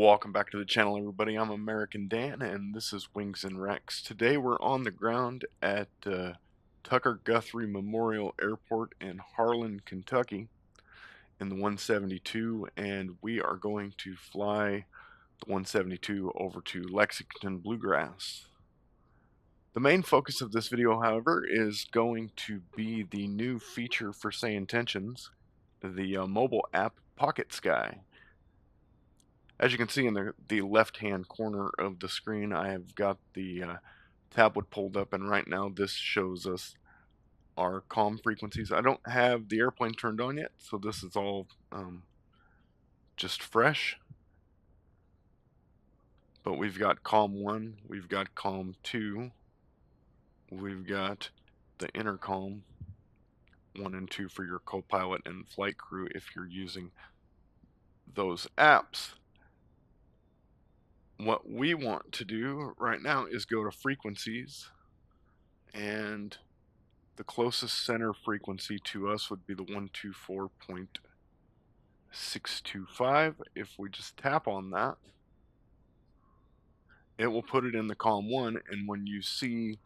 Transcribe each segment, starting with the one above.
Welcome back to the channel, everybody. I'm American Dan, and this is Wings and Rex. Today we're on the ground at Tucker Guthrie Memorial Airport in Harlan, Kentucky in the 172, and we are going to fly the 172 over to Lexington Bluegrass. The main focus of this video, however, is going to be the new feature for Say Intentions, the mobile app Pocket Sky. As you can see in the left-hand corner of the screen, I have got the tablet pulled up, and right now this shows us our comm frequencies. I don't have the airplane turned on yet, so this is all just fresh. But we've got comm 1, we've got comm 2, we've got the intercom 1 and 2 for your co-pilot and flight crew if you're using those apps. What we want to do right now is go to frequencies, and the closest center frequency to us would be the 124.625. If we just tap on that, it will put it in the comm 1, and when you see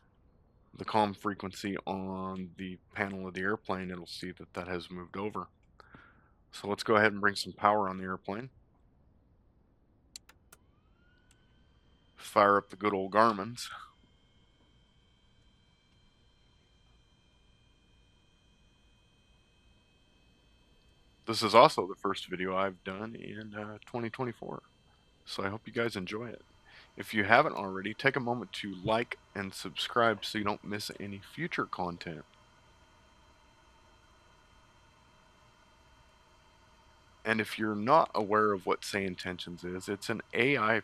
the comm frequency on the panel of the airplane, it'll see that that has moved over. So let's go ahead and bring some power on the airplane. Fire up the good old Garmins. This is also the first video I've done in 2024, so I hope you guys enjoy it. If you haven't already, take a moment to like and subscribe so you don't miss any future content. And if you're not aware of what Say Intentions is, it's an AI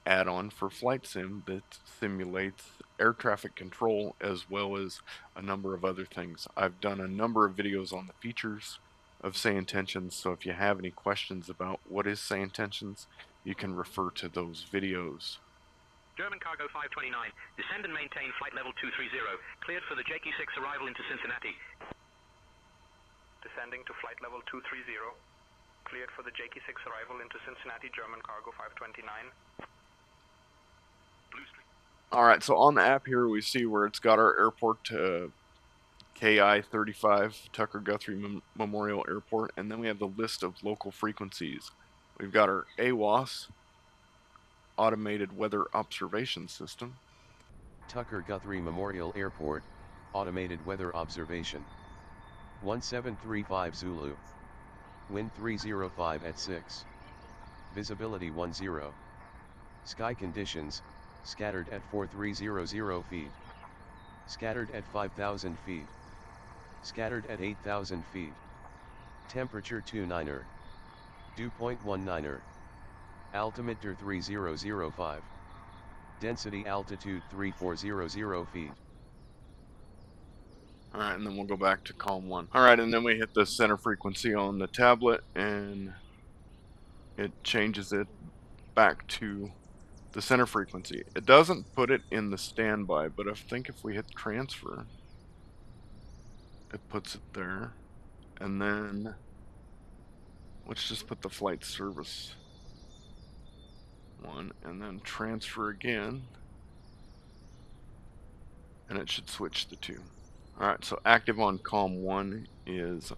add-on for flight sim that simulates air traffic control as well as a number of other things. I've done a number of videos on the features of Say Intentions, so if you have any questions about what is Say Intentions, you can refer to those videos. German cargo 529, descend and maintain flight level 230, cleared for the JQ6 arrival into Cincinnati. Descending to flight level 230, cleared for the JQ6 arrival into Cincinnati, German cargo 529. Alright, so on the app here we see where it's got our airport KI 35, Tucker Guthrie Memorial Airport, and then we have the list of local frequencies. We've got our AWOS, Automated Weather Observation System. Tucker Guthrie Memorial Airport, Automated Weather Observation. 1735 Zulu. Wind 305 at 6. Visibility 10. Sky conditions, scattered at 4300 feet. Scattered at 5000 feet. Scattered at 8000 feet. Temperature 29er. Dew point 19er. Altimeter 3005. Density altitude 3400 feet. Alright, and then we'll go back to comm 1. Alright, and then we hit the center frequency on the tablet, and it changes it back to the center frequency. It doesn't put it in the standby, but I think if we hit transfer, it puts it there. And then let's just put the flight service one, and then transfer again, and it should switch the two. Alright, so active on comm 1 is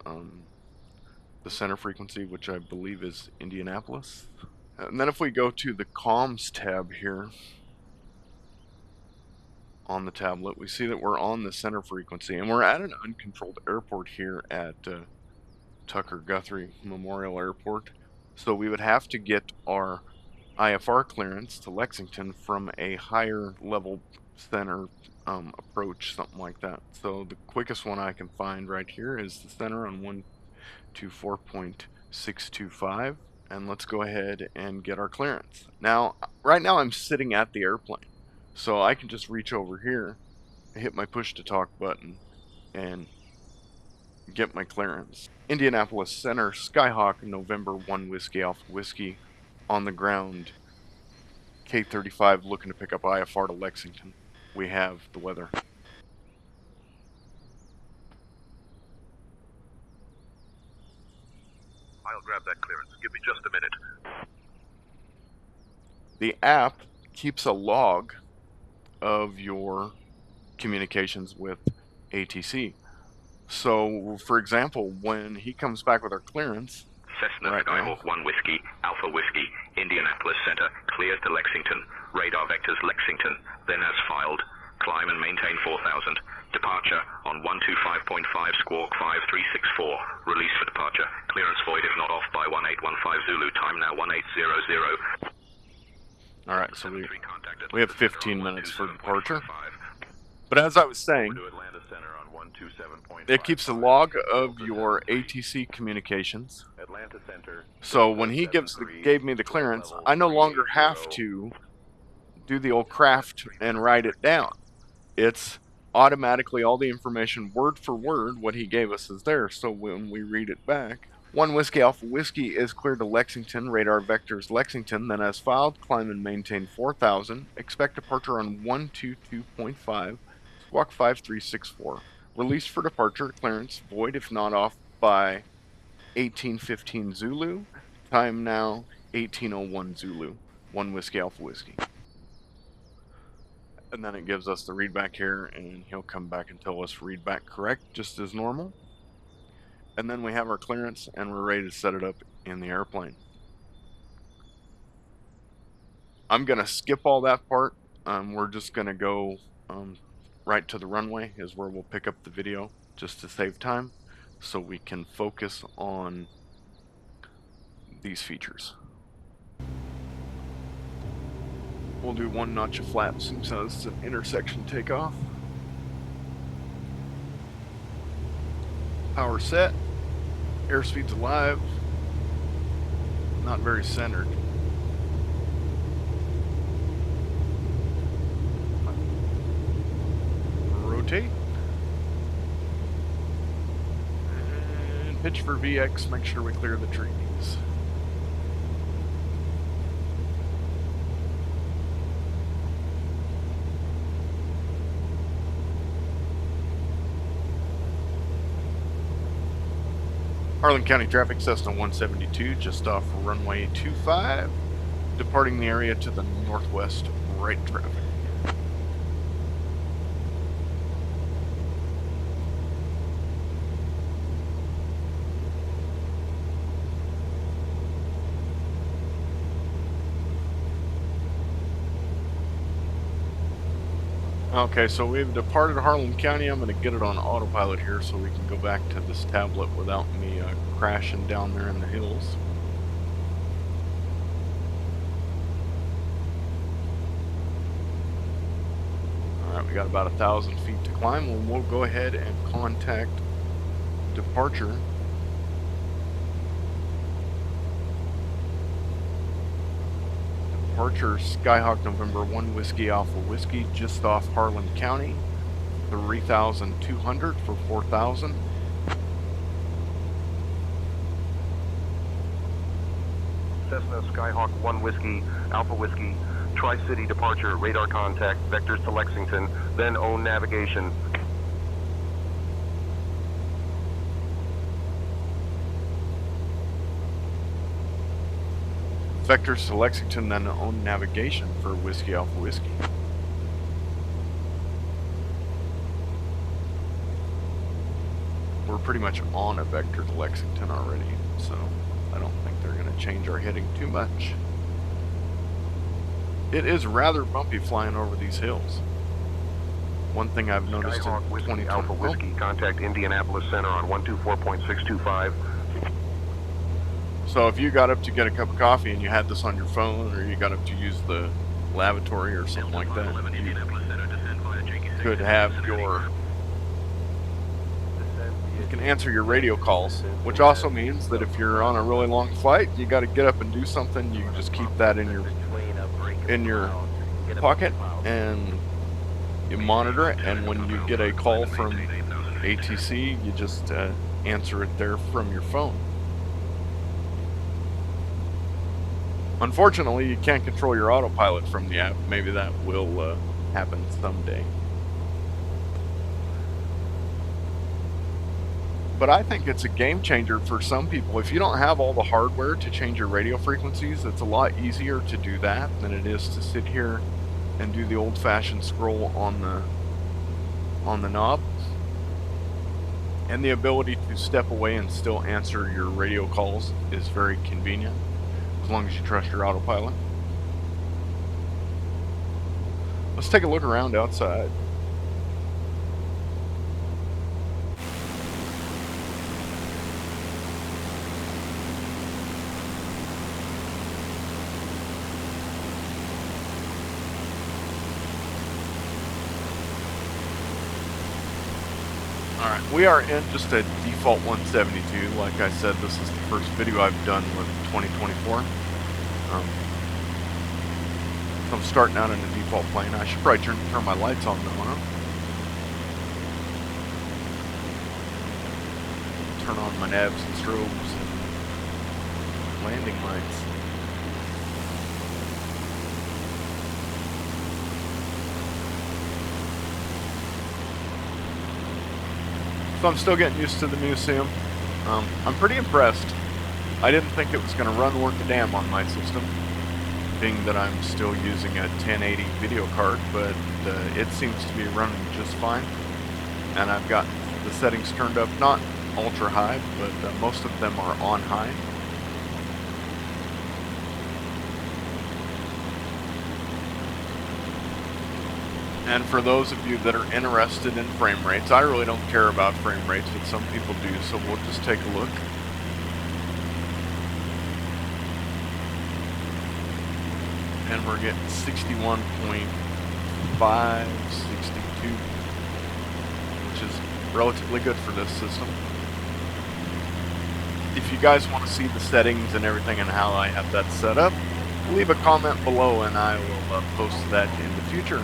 the center frequency, which I believe is Indianapolis. And then if we go to the comms tab here on the tablet, we see that we're on the center frequency, and we're at an uncontrolled airport here at Tucker Guthrie Memorial Airport. So we would have to get our IFR clearance to Lexington from a higher level center approach, something like that. So the quickest one I can find right here is the center on 124.625, and let's go ahead and get our clearance. Now, right now I'm sitting at the airplane, so I can just reach over here, hit my push to talk button, and get my clearance. Indianapolis Center, Skyhawk, November 1 Whiskey Alpha Whiskey, on the ground, K35 looking to pick up IFR to Lexington. We have the weather. I'll grab that clearance. Give me just a minute. the app keeps a log of your communications with ATC. So, for example, when he comes back with our clearance Cessna right now, Skyhawk 1 Whiskey, Alpha Whiskey, Indianapolis Center, cleared to Lexington, radar vectors Lexington, then as filed, climb and maintain 4000, departure on 125.5 squawk 5364, release for departure, clearance void if not off by 1815 Zulu, time now 1800. alright, so we have 15 minutes for departure. But as I was saying, it keeps a log of your ATC communications. So when he gave me the clearance, I no longer have to do the old craft and write it down. It's automatically all the information, word for word, what he gave us is there. So when we read it back, 1 Whiskey Alpha Whiskey is cleared to Lexington, radar vectors Lexington, then as filed, climb and maintain 4000, expect departure on 122.5, squawk 5364. Released for departure, clearance void if not off by 1815 Zulu, time now 1801 Zulu, 1 Whiskey Alpha Whiskey. And then it gives us the readback here, and he'll come back and tell us read back correct, just as normal. And then we have our clearance, and we're ready to set it up in the airplane. I'm going to skip all that part. We're just going to go right to the runway is where we'll pick up the video, just to save time, so we can focus on these features. We'll do 1 notch of flaps since it's an intersection takeoff. Power set. Airspeed's alive. Not very centered. Rotate. And pitch for VX. Make sure we clear the trees. Harlan County traffic, Cessna 172, just off runway 25, departing the area to the northwest, right traffic. Okay, so we've departed Harlan County. I'm going to get it on autopilot here so we can go back to this tablet without me crashing down there in the hills. Alright, we got about 1,000 feet to climb, and we'll go ahead and contact departure. Departure Skyhawk November 1 Whiskey Alpha Whiskey, just off Harlan County, 3,200 for 4,000. Cessna Skyhawk 1 Whiskey Alpha Whiskey, Tri-City departure, radar contact, vectors to Lexington, then own navigation. Vectors to Lexington, then own navigation for Whiskey Alpha Whiskey. We're pretty much on a vector to Lexington already, so I don't think they're going to change our heading too much. It is rather bumpy flying over these hills. One thing I've noticed Skyhawk in Whiskey 2020... Alpha Whiskey, contact Indianapolis Center on 124.625. So if you got up to get a cup of coffee and you had this on your phone, or you got up to use the lavatory or something like that, you could have your... You can answer your radio calls, which also means that if you're on a really long flight, you got to get up and do something. You can just keep that in your pocket and you monitor it, and when you get a call from ATC, you just answer it there from your phone. Unfortunately, you can't control your autopilot from the app. Maybe that will happen someday. but I think it's a game changer for some people. If you don't have all the hardware to change your radio frequencies, it's a lot easier to do that than it is to sit here and do the old-fashioned scroll on the knob. And the ability to step away and still answer your radio calls is very convenient, as long as you trust your autopilot. Let's take a look around outside. Alright, we are in just a default 172. Like I said, this is the first video I've done with 2024. I'm starting out in a default plane. I should probably turn my lights on though, huh? Turn on my nabs and strobes and landing lights. So I'm still getting used to the museum. I'm pretty impressed. I didn't think it was going to run worth a damn on my system, being that I'm still using a 1080 video card, but it seems to be running just fine. And I've got the settings turned up, not ultra high, but most of them are on high. And for those of you that are interested in frame rates, I really don't care about frame rates, but some people do, so we'll just take a look. And we're getting 61.5, 62, which is relatively good for this system. If you guys want to see the settings and everything and how I have that set up, leave a comment below and I will post that in the future.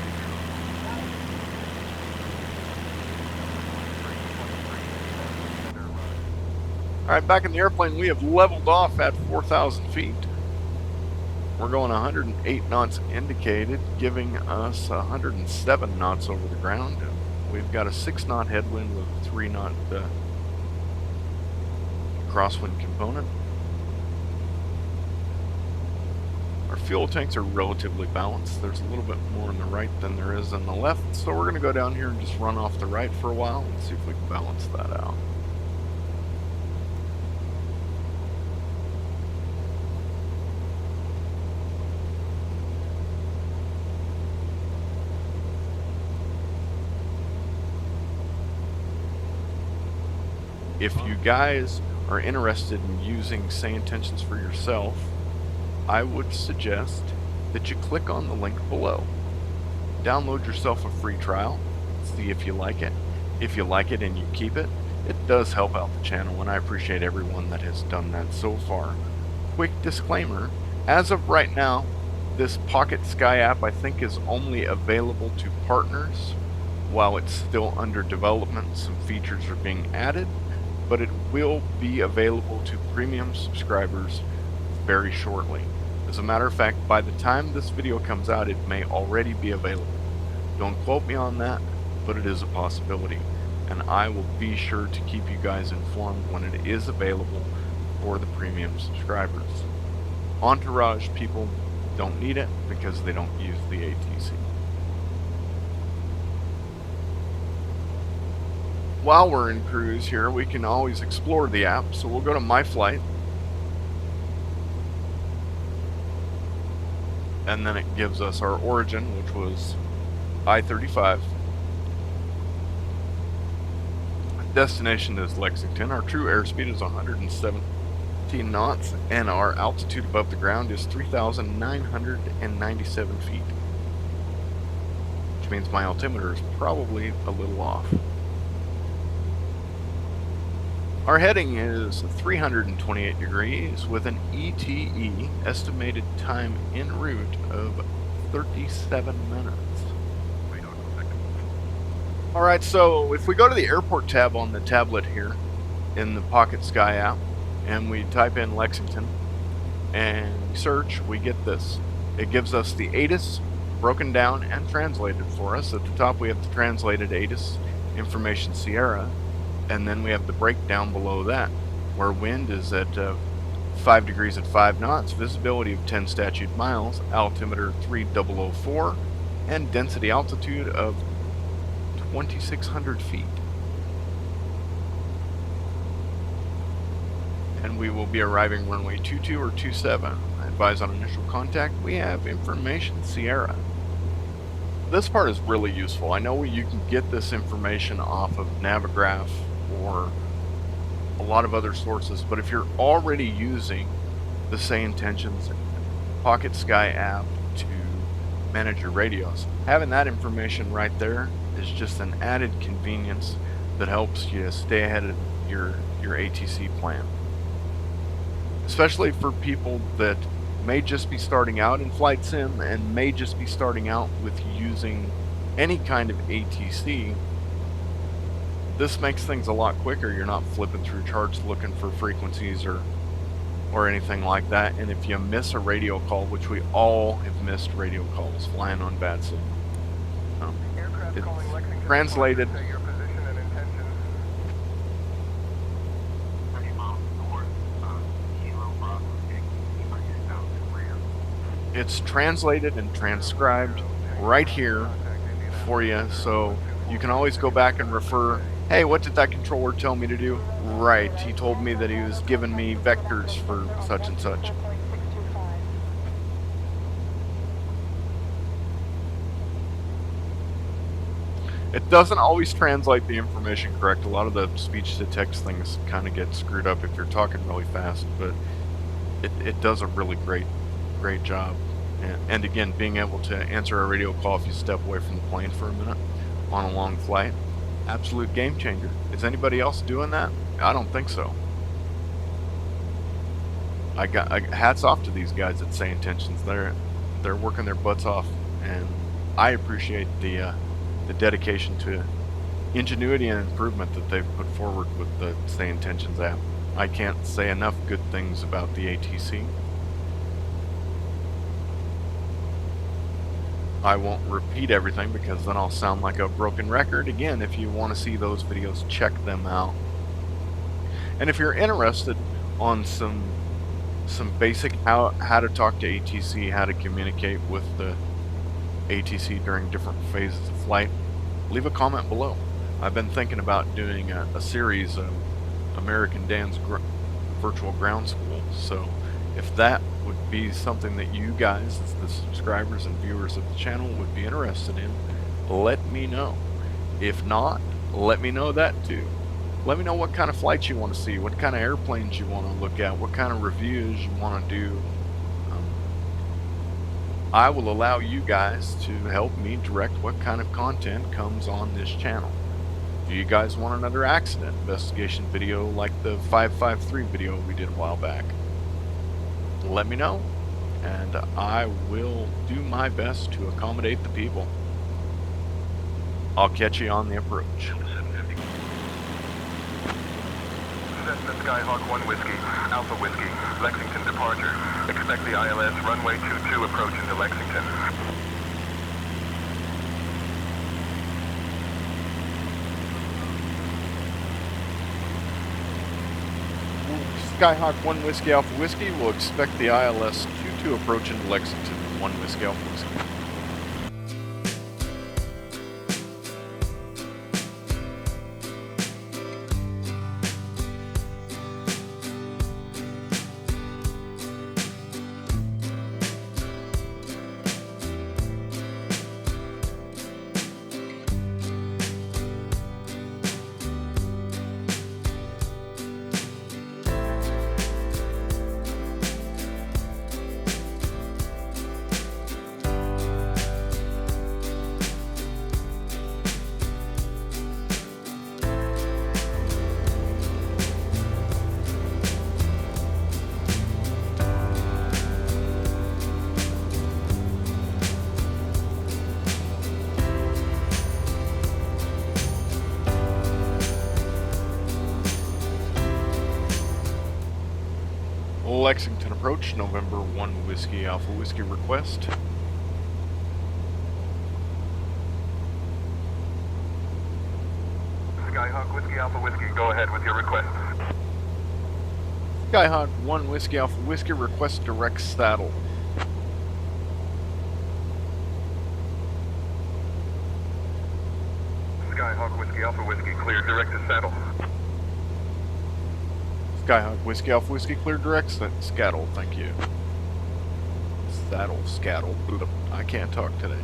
Alright, back in the airplane, we have leveled off at 4,000 feet. We're going 108 knots indicated, giving us 107 knots over the ground. We've got a 6-knot headwind with a 3-knot crosswind component. Our fuel tanks are relatively balanced. There's a little bit more on the right than there is on the left, so we're going to go down here and just run off the right for a while and see if we can balance that out. If you guys are interested in using Say Intentions for yourself, I would suggest that you click on the link below. Download yourself a free trial, see if you like it. If you like it and you keep it, it does help out the channel, and I appreciate everyone that has done that so far. Quick disclaimer, as of right now, this Pocket Sky app I think is only available to partners while it's still under development. Some features are being added, but it will be available to premium subscribers very shortly. As a matter of fact, by the time this video comes out, it may already be available. Don't quote me on that, but it is a possibility, and I will be sure to keep you guys informed when it is available for the premium subscribers. Entourage people don't need it because they don't use the ATC. While we're in cruise here, we can always explore the app, so we'll go to My Flight, and then it gives us our origin, which was I-35. Destination is Lexington. Our true airspeed is 117 knots, and our altitude above the ground is 3,997 feet, which means my altimeter is probably a little off. Our heading is 328 degrees with an ETE, estimated time en route, of 37 minutes. Alright, so if we go to the airport tab on the tablet here in the Pocket Sky app, and we type in Lexington and we search, we get this. It gives us the ATIS broken down and translated for us. At the top we have the translated ATIS information Sierra. and then we have the breakdown below that, where wind is at 5 degrees at 5 knots, visibility of 10 statute miles, altimeter 3004, and density altitude of 2,600 feet. And we will be arriving runway 22 or 27. Advise on initial contact. We have information Sierra. This part is really useful. I know you can get this information off of Navigraph or a lot of other sources, but if you're already using the Say Intentions Pocket Sky app to manage your radios, having that information right there is just an added convenience that helps you stay ahead of your ATC plan. Especially for people that may just be starting out in flight sim and may just be starting out with using any kind of ATC. This makes things a lot quicker. You're not flipping through charts looking for frequencies or anything like that. And if you miss a radio call, which we all have missed radio calls flying on bad sim, it's translated. It's translated and transcribed right here for you, so you can always go back and refer. Hey, what did that controller tell me to do? Right, he told me that he was giving me vectors for such and such. It doesn't always translate the information correct. A lot of the speech to text things kind of get screwed up if you're talking really fast, but it does a really great job. And again, being able to answer a radio call if you step away from the plane for a minute on a long flight, absolute game changer. Is anybody else doing that? I don't think so. Hats off to these guys at Say Intentions. They're working their butts off, and I appreciate the dedication to ingenuity and improvement that they've put forward with the Say Intentions app. I can't say enough good things about the ATC. I won't repeat everything because then I'll sound like a broken record. Again, if you want to see those videos, check them out. And if you're interested on some basic how to talk to ATC, how to communicate with the ATC during different phases of flight, leave a comment below. I've been thinking about doing a series of American Dan's virtual ground school, so if that would be something that you guys, as the subscribers and viewers of the channel, would be interested in, let me know. If not, let me know that too. Let me know what kind of flights you want to see, what kind of airplanes you want to look at, what kind of reviews you want to do. I will allow you guys to help me direct what kind of content comes on this channel. Do you guys want another accident investigation video like the 553 video we did a while back? Let me know, and I will do my best to accommodate the people. I'll catch you on the approach. Cessna Skyhawk 1 Whiskey, Alpha Whiskey, Lexington departure. Expect the ILS runway 22 approach into Lexington. Skyhawk 1 Whiskey Alpha Whiskey will expect the ILS 22 approach into Lexington. 1 Whiskey Alpha Whiskey. Lexington approach, November 1 Whiskey Alpha Whiskey request. Skyhawk Whiskey Alpha Whiskey, go ahead with your request. Skyhawk 1 Whiskey Alpha Whiskey, request direct saddle. Skyhawk Whiskey Alpha Whiskey, clear direct to saddle. Skyhawk Whiskey Alpha Whiskey, clear direct scattle, thank you. Saddle, scattle, I can't talk today.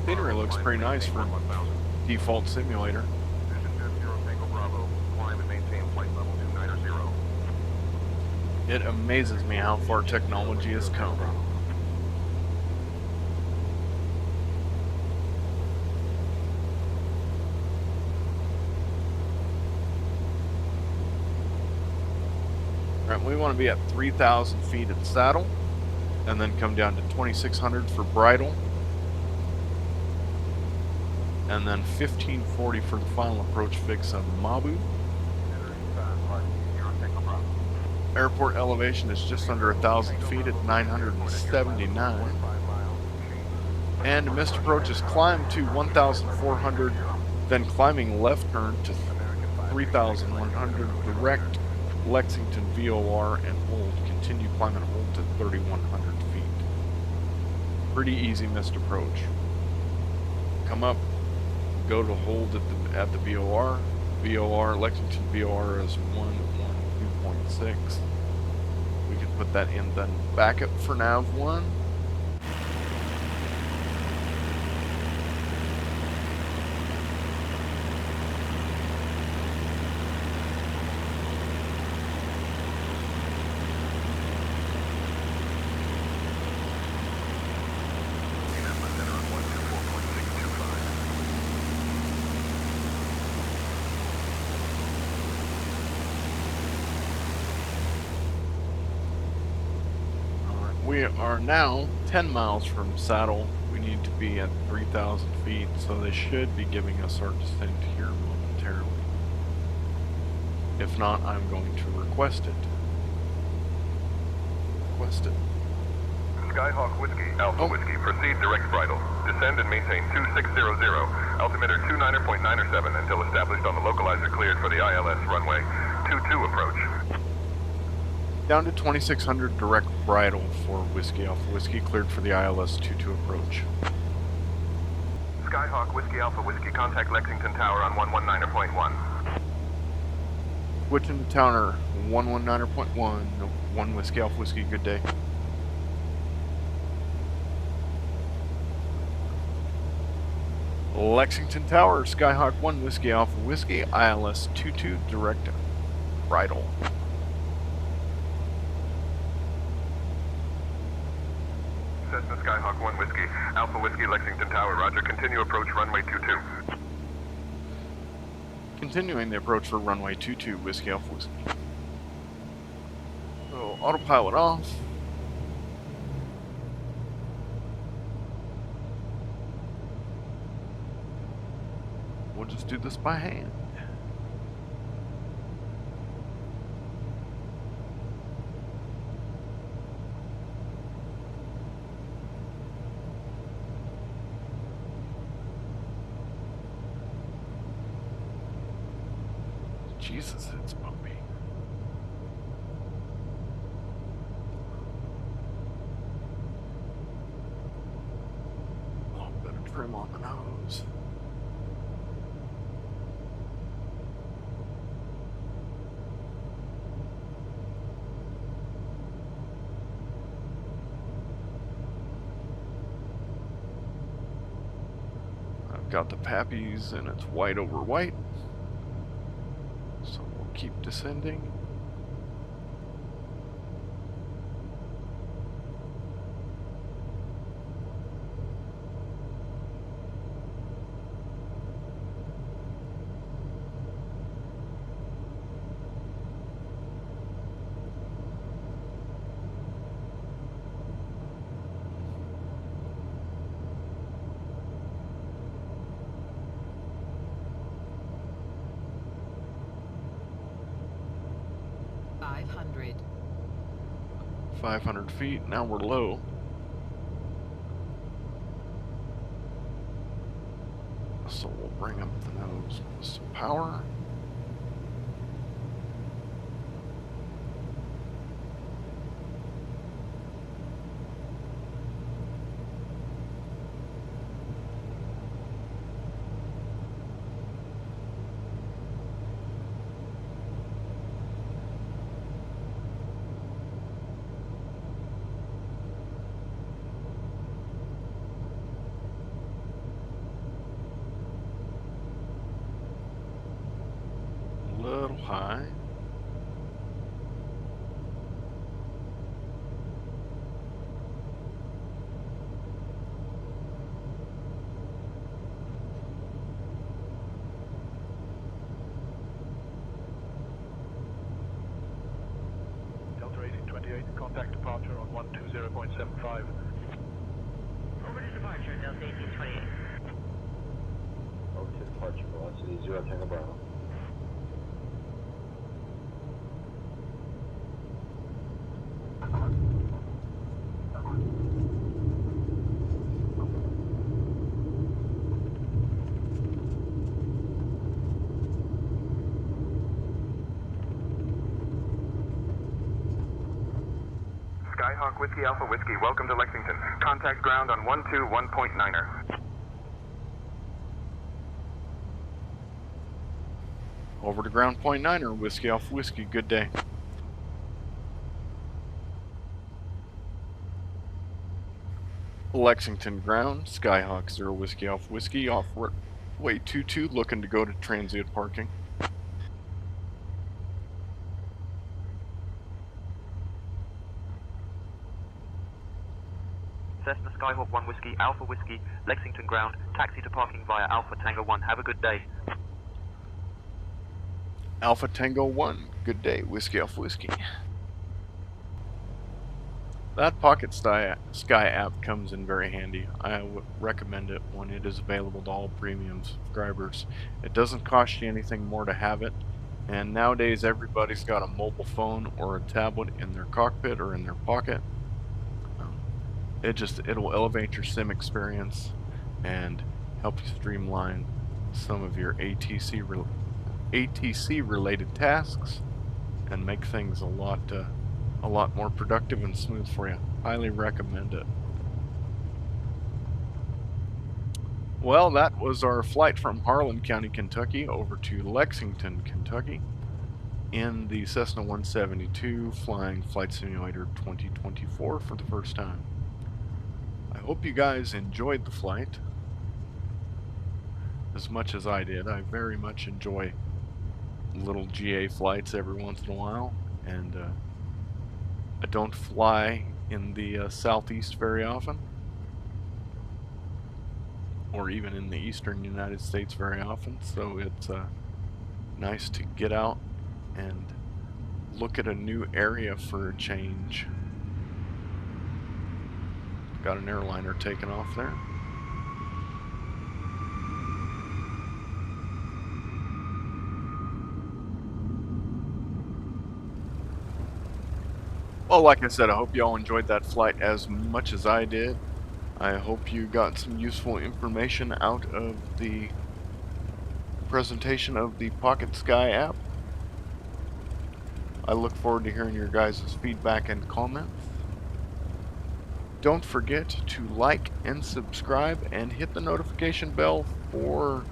Scenery looks pretty nice for default simulator. It amazes me how far technology has come. Right, we want to be at 3,000 feet at saddle, and then come down to 2,600 for bridle, and then 1,540 for the final approach fix on Mabu. Airport elevation is just under 1,000 feet at 979. And missed approach is climb to 1,400, then climbing left turn to 3,100, direct Lexington VOR and hold. Continue climb and hold to 3,100 feet. Pretty easy missed approach. Come up, go to hold at the VOR. Lexington VOR is 112.6. We can put that in then backup for nav 1. We are now 10 miles from saddle. We need to be at 3,000 feet, so they should be giving us our descent here momentarily. If not, I'm going to request it. Skyhawk Whiskey Alpha Whiskey, proceed direct bridle. Descend and maintain 2600, altimeter 29.97 until established on the localizer cleared for the ILS runway 22 approach. Down to 2,600 direct bridle for Whiskey Alpha Whiskey, cleared for the ILS 22 approach. Skyhawk Whiskey Alpha Whiskey, contact Lexington Tower on 119.1. Switching to Towner 119.1, 1 Whiskey Alpha Whiskey, good day. Lexington Tower, Skyhawk 1 Whiskey Alpha Whiskey, ILS 22 direct bridle. Cessna Skyhawk 1 Whiskey, Alpha Whiskey, Lexington Tower, roger, continue approach runway 22. Continuing the approach for runway 22, Whiskey Alpha Whiskey. So, autopilot off. We'll just do this by hand. Jesus, it's bumpy. A little bit of trim on the nose. I've got the pappies and it's white over white. So we'll keep descending. 500. 500 feet. Now we're low. So we'll bring up the nose with some power. Little high. Delta 1828, contact departure on 120.75. Over to departure, Delta 1828. Over to departure, velocity 0 Tango Bravo. Skyhawk Whiskey Alpha Whiskey, welcome to Lexington. Contact ground on 121.9er. Over to ground point 9er, Whiskey Alpha Whiskey. Good day. Lexington ground, Skyhawk 0 Whiskey Alpha Whiskey, off way 22, looking to go to transient parking. Cessna Skyhawk 1 Whiskey, Alpha Whiskey, Lexington ground, taxi to parking via Alpha Tango 1. Have a good day. Alpha Tango 1, good day, Whiskey Alpha Whiskey. That Pocket Sky app comes in very handy. I would recommend it when it is available to all premium subscribers. It doesn't cost you anything more to have it, and nowadays everybody's got a mobile phone or a tablet in their cockpit or in their pocket. It'll elevate your sim experience and help you streamline some of your ATC related tasks and make things a lot more productive and smooth for you. Highly recommend it. Well, that was our flight from Harlan County, Kentucky over to Lexington, Kentucky in the Cessna 172 flying Flight Simulator 2024 for the first time. I hope you guys enjoyed the flight as much as I did. I very much enjoy little GA flights every once in a while, and I don't fly in the southeast very often, or even in the eastern United States very often, so it's nice to get out and look at a new area for a change. Got an airliner taking off there. Well, like I said, I hope y'all enjoyed that flight as much as I did. I hope you got some useful information out of the presentation of the Pocket Sky app. I look forward to hearing your guys' feedback and comments. Don't forget to like and subscribe and hit the notification bell for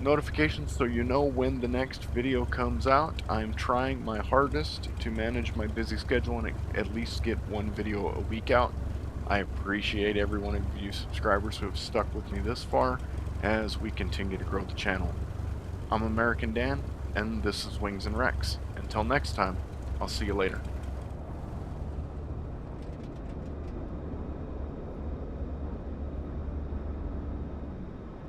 notifications so you know when the next video comes out. I'm trying my hardest to manage my busy schedule and at least get one video a week out. I appreciate every one of you subscribers who have stuck with me this far as we continue to grow the channel. I'm American Dan, and this is Wings and Rex. Until next time, I'll see you later.